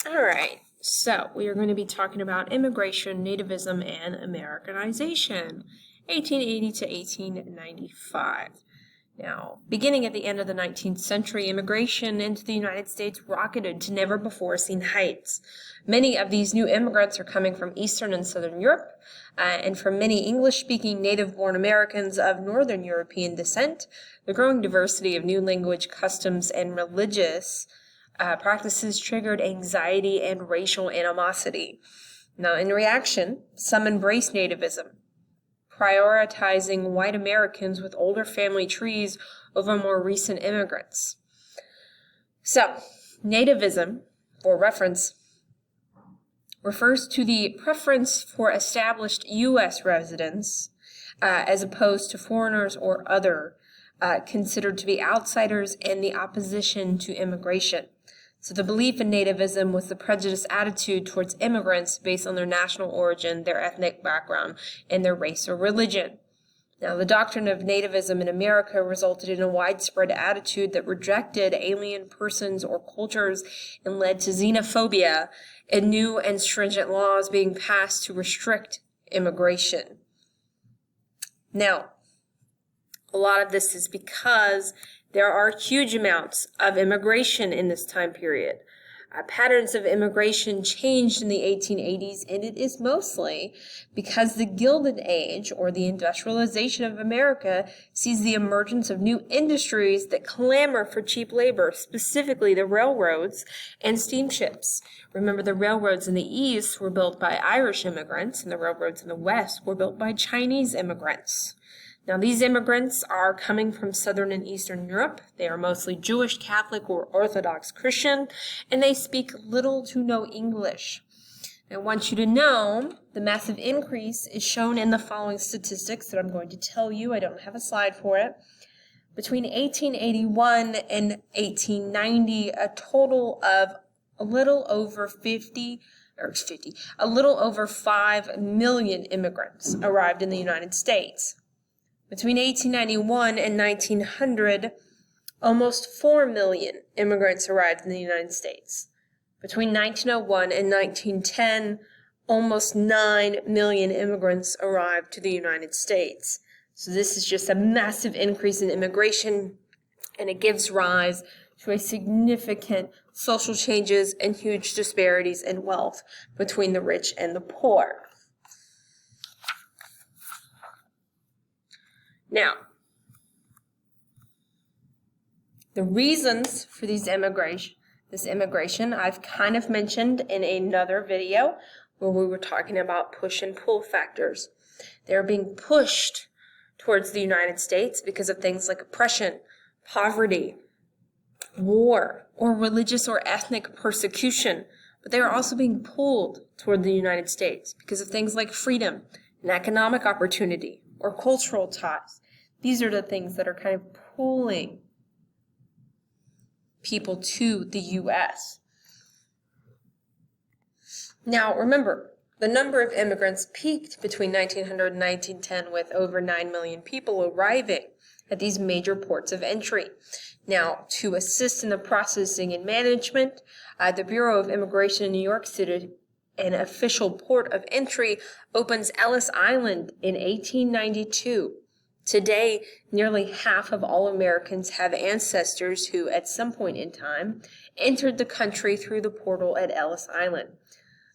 All right, so we are going to be talking about immigration, nativism, and Americanization, 1880 to 1895. Now, beginning at the end of the 19th century, immigration into the United States rocketed to never-before-seen heights. Many of these new immigrants are coming from Eastern and Southern Europe, and from many English-speaking native-born Americans of Northern European descent. The growing diversity of new language, customs, and religious practices triggered anxiety and racial animosity. Now, in reaction, some embraced nativism, prioritizing white Americans with older family trees over more recent immigrants. So, nativism, for reference, refers to the preference for established U.S. residents as opposed to foreigners or other considered to be outsiders and the opposition to immigration. So the belief in nativism was the prejudiced attitude towards immigrants based on their national origin, their ethnic background, and their race or religion. Now, the doctrine of nativism in America resulted in a widespread attitude that rejected alien persons or cultures and led to xenophobia and new and stringent laws being passed to restrict immigration. Now, a lot of this is because there are huge amounts of immigration in this time period. Patterns of immigration changed in the 1880s, and it is mostly because the Gilded Age, or the industrialization of America, sees the emergence of new industries that clamor for cheap labor, specifically the railroads and steamships. Remember, the railroads in the East were built by Irish immigrants, and the railroads in the West were built by Chinese immigrants. Now, these immigrants are coming from Southern and Eastern Europe. They are mostly Jewish, Catholic, or Orthodox Christian, and they speak little to no English. I want you to know the massive increase is shown in the following statistics that I'm going to tell you. I don't have a slide for it. Between 1881 and 1890, a total of a little over 5 million immigrants arrived in the United States. Between 1891 and 1900, almost 4 million immigrants arrived in the United States. Between 1901 and 1910, almost 9 million immigrants arrived to the United States. So this is just a massive increase in immigration, and it gives rise to a significant social changes and huge disparities in wealth between the rich and the poor. Now, the reasons for this immigration, I've kind of mentioned in another video where we were talking about push and pull factors. They're being pushed towards the United States because of things like oppression, poverty, war, or religious or ethnic persecution. But they are also being pulled toward the United States because of things like freedom and economic opportunity or cultural ties. These are the things that are kind of pulling people to the U.S. Now, remember, the number of immigrants peaked between 1900 and 1910 with over 9 million people arriving at these major ports of entry. Now, to assist in the processing and management, the Bureau of Immigration in New York City, an official port of entry, opens Ellis Island in 1892. Today, nearly half of all Americans have ancestors who, at some point in time, entered the country through the portal at Ellis Island.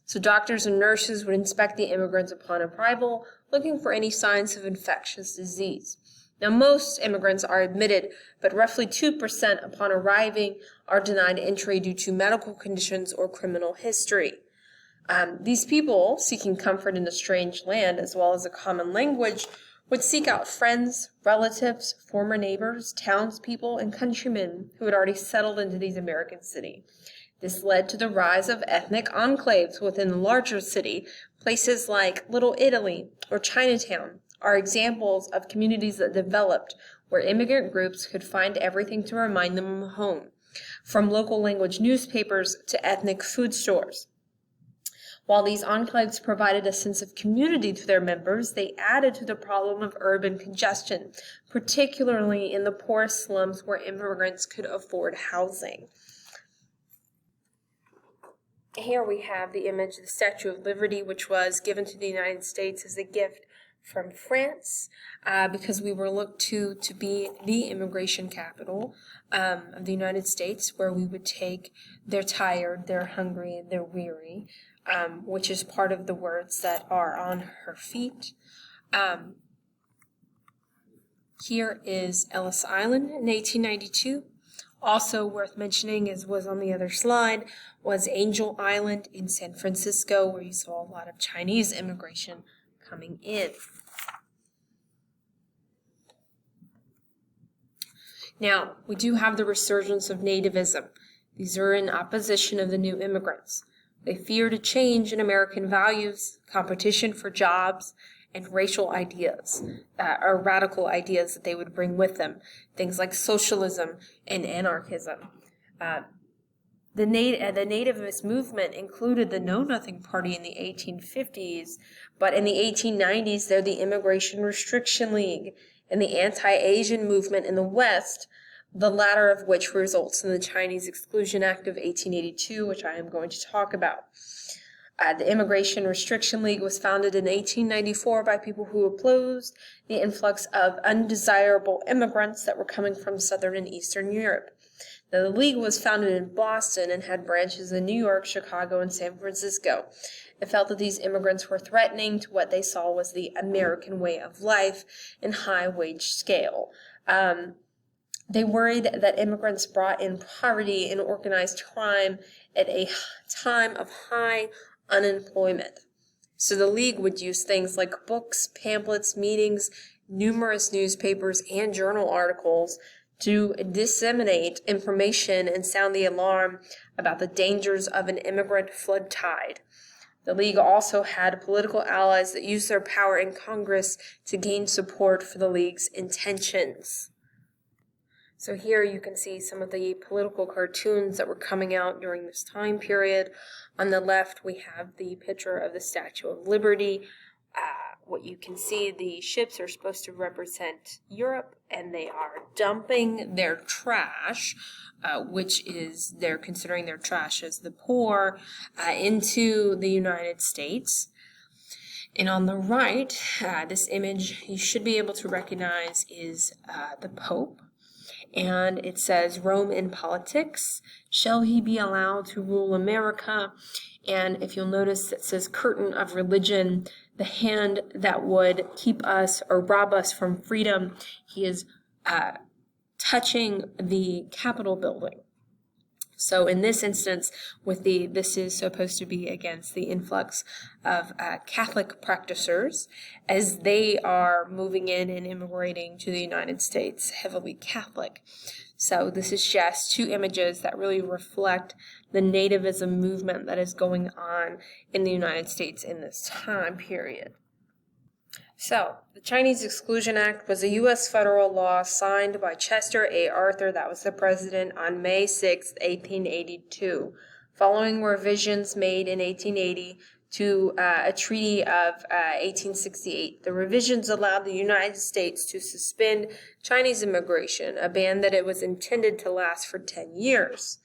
So doctors and nurses would inspect the immigrants upon arrival, looking for any signs of infectious disease. Now, most immigrants are admitted, but roughly 2% upon arriving are denied entry due to medical conditions or criminal history. These people, seeking comfort in a strange land as well as a common language, would seek out friends, relatives, former neighbors, townspeople, and countrymen who had already settled into these American cities. This led to the rise of ethnic enclaves within the larger city. Places like Little Italy or Chinatown are examples of communities that developed where immigrant groups could find everything to remind them of home, from local language newspapers to ethnic food stores. While these enclaves provided a sense of community to their members, they added to the problem of urban congestion, particularly in the poorest slums where immigrants could afford housing. Here we have the image of the Statue of Liberty, which was given to the United States as a gift from France, because we were looked to be the immigration capital of the United States, where we would take they're tired, they're hungry, they're weary, which is part of the words that are on her feet. Here is Ellis Island in 1892. Also worth mentioning, as was on the other slide, was Angel Island in San Francisco, where you saw a lot of Chinese immigration coming in. Now, we do have the resurgence of Nativism. These are in opposition of the new immigrants. They feared a change in American values, competition for jobs, and racial ideas, or radical ideas that they would bring with them, things like socialism and anarchism. The Nativist movement included the Know Nothing Party in the 1850s, but in the 1890s, they're the Immigration Restriction League and the Anti-Asian movement in the West, the latter of which results in the Chinese Exclusion Act of 1882, which I am going to talk about. The Immigration Restriction League was founded in 1894 by people who opposed the influx of undesirable immigrants that were coming from Southern and Eastern Europe. Now, the League was founded in Boston and had branches in New York, Chicago, and San Francisco. It felt that these immigrants were threatening to what they saw was the American way of life and high wage scale. They worried that immigrants brought in poverty and organized crime at a time of high unemployment. So the League would use things like books, pamphlets, meetings, numerous newspapers, and journal articles to disseminate information and sound the alarm about the dangers of an immigrant flood tide. The League also had political allies that used their power in Congress to gain support for the League's intentions. So here you can see some of the political cartoons that were coming out during this time period. On the left, we have the picture of the Statue of Liberty. What you can see, the ships are supposed to represent Europe, and they are dumping their trash, which is, they're considering their trash as the poor, into the United States. And on the right, this image you should be able to recognize is the Pope. And it says, Rome in politics, shall he be allowed to rule America? And if you'll notice, it says curtain of religion, the hand that would keep us or rob us from freedom. He is touching the Capitol building. So in this instance, this is supposed to be against the influx of Catholic practitioners as they are moving in and immigrating to the United States, heavily Catholic. So this is just two images that really reflect the nativism movement that is going on in the United States in this time period. So, the Chinese Exclusion Act was a U.S. federal law signed by Chester A. Arthur, that was the president, on May 6, 1882, following revisions made in 1880 to a treaty of 1868. The revisions allowed the United States to suspend Chinese immigration, a ban that it was intended to last for 10 years.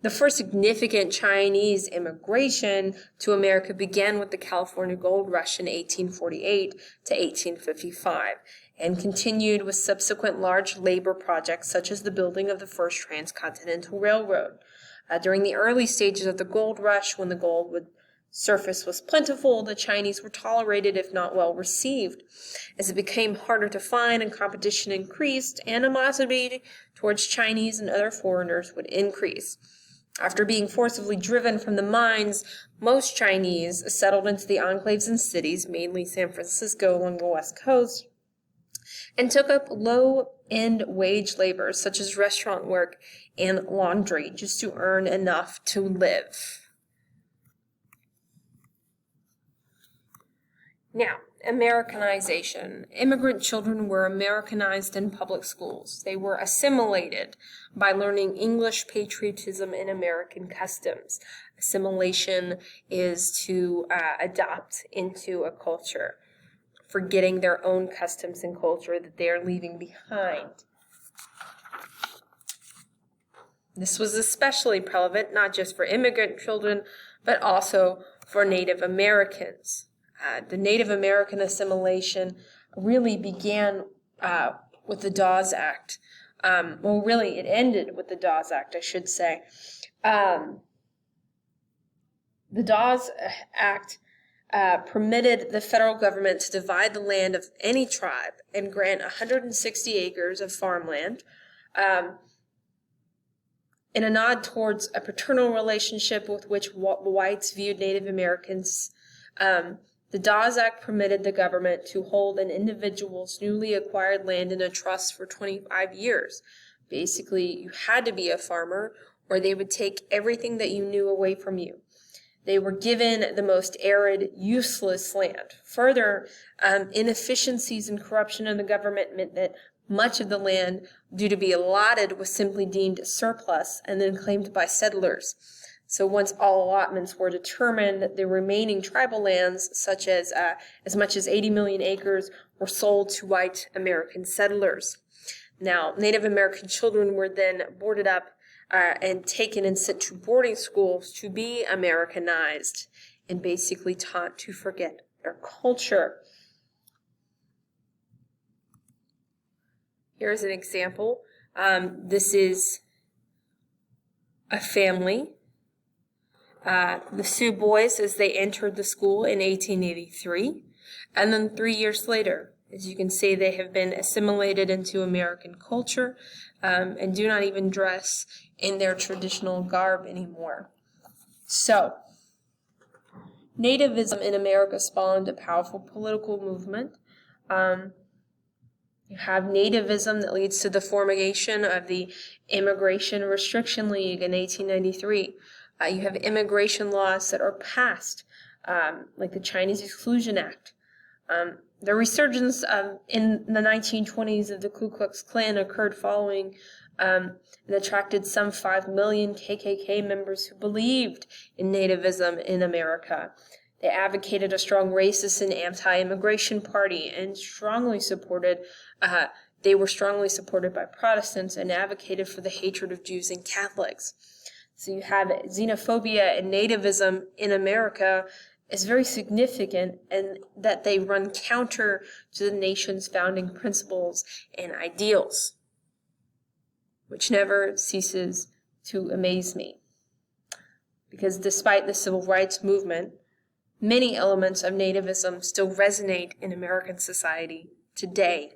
The first significant Chinese immigration to America began with the California Gold Rush in 1848 to 1855 and continued with subsequent large labor projects such as the building of the first transcontinental railroad. During the early stages of the gold rush, when the gold surface was plentiful, the Chinese were tolerated if not well received. As it became harder to find and competition increased, animosity towards Chinese and other foreigners would increase. After being forcibly driven from the mines, most Chinese settled into the enclaves and cities, mainly San Francisco along the West Coast, and took up low-end wage labor such as restaurant work and laundry just to earn enough to live. Now, Americanization. Immigrant children were Americanized in public schools. They were assimilated by learning English, patriotism, and American customs. Assimilation is to adopt into a culture, forgetting their own customs and culture that they are leaving behind. This was especially prevalent not just for immigrant children, but also for Native Americans. The Native American assimilation really began with the Dawes Act. Really, it ended with the Dawes Act, I should say. The Dawes Act permitted the federal government to divide the land of any tribe and grant 160 acres of farmland in a nod towards a paternal relationship with which whites viewed Native Americans. The Dawes Act permitted the government to hold an individual's newly acquired land in a trust for 25 years. Basically, you had to be a farmer or they would take everything that you knew away from you. They were given the most arid, useless land. Further, inefficiencies and corruption in the government meant that much of the land, due to be allotted, was simply deemed surplus and then claimed by settlers. So once all allotments were determined, the remaining tribal lands, such as much as 80 million acres, were sold to white American settlers. Now, Native American children were then boarded up and taken and sent to boarding schools to be Americanized and basically taught to forget their culture. Here's an example. This is a family. The Sioux boys as they entered the school in 1883. And then 3 years later, as you can see, they have been assimilated into American culture and do not even dress in their traditional garb anymore. So, Nativism in America spawned a powerful political movement. You have Nativism that leads to the formation of the Immigration Restriction League in 1893. You have immigration laws that are passed, like the Chinese Exclusion Act. The resurgence in the 1920s of the Ku Klux Klan occurred following and attracted some 5 million KKK members who believed in Nativism in America. They advocated a strong racist and anti-immigration party and they were strongly supported by Protestants and advocated for the hatred of Jews and Catholics. So you have xenophobia and nativism in America is very significant, and that they run counter to the nation's founding principles and ideals, which never ceases to amaze me. Because despite the civil rights movement, many elements of nativism still resonate in American society today.